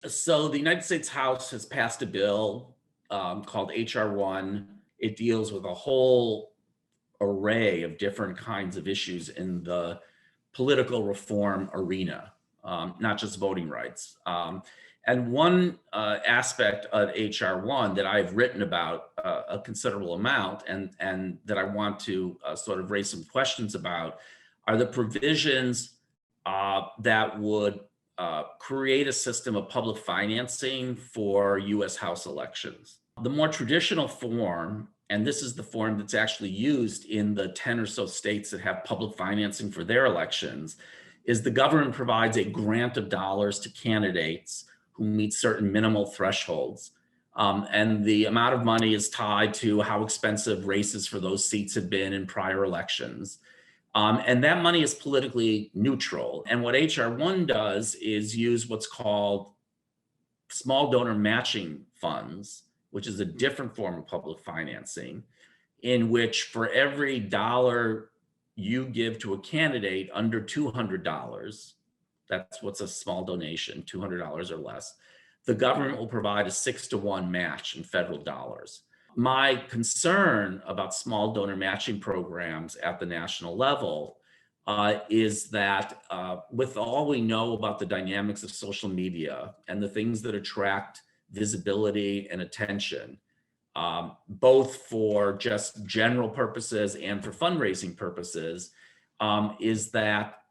So the United States House has passed a bill called HR 1. It deals with a whole array of different kinds of issues in the political reform arena, not just voting rights. And one aspect of HR 1 that I've written about a considerable amount and that I want to sort of raise some questions about are the provisions that would create a system of public financing for US House elections. The more traditional form, and this is the form that's actually used in the 10 or so states that have public financing for their elections, is the government provides a grant of dollars to candidates who meet certain minimal thresholds. And the amount of money is tied to how expensive races for those seats have been in prior elections. And that money is politically neutral. And what HR 1 does is use what's called small donor matching funds, which is a different form of public financing, in which for every dollar you give to a candidate under $200, that's what's a small donation, $200 or less, the government will provide a 6-to-1 match in federal dollars. My concern about small donor matching programs at the national level is that with all we know about the dynamics of social media and the things that attract visibility and attention, both for just general purposes and for fundraising purposes, is that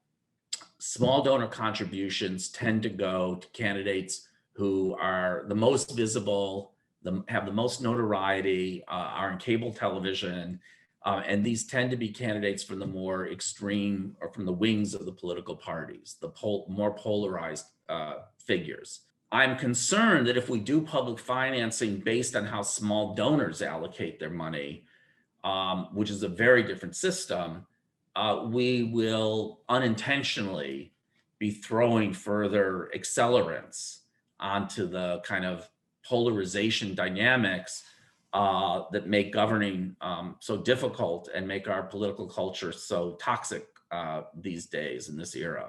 small donor contributions tend to go to candidates who are the most visible, have the most notoriety, are in cable television, and these tend to be candidates from the more extreme or from the wings of the political parties, the more polarized figures. I'm concerned that if we do public financing based on how small donors allocate their money, which is a very different system, we will unintentionally be throwing further accelerants onto the kind of polarization dynamics that make governing so difficult and make our political culture so toxic these days in this era.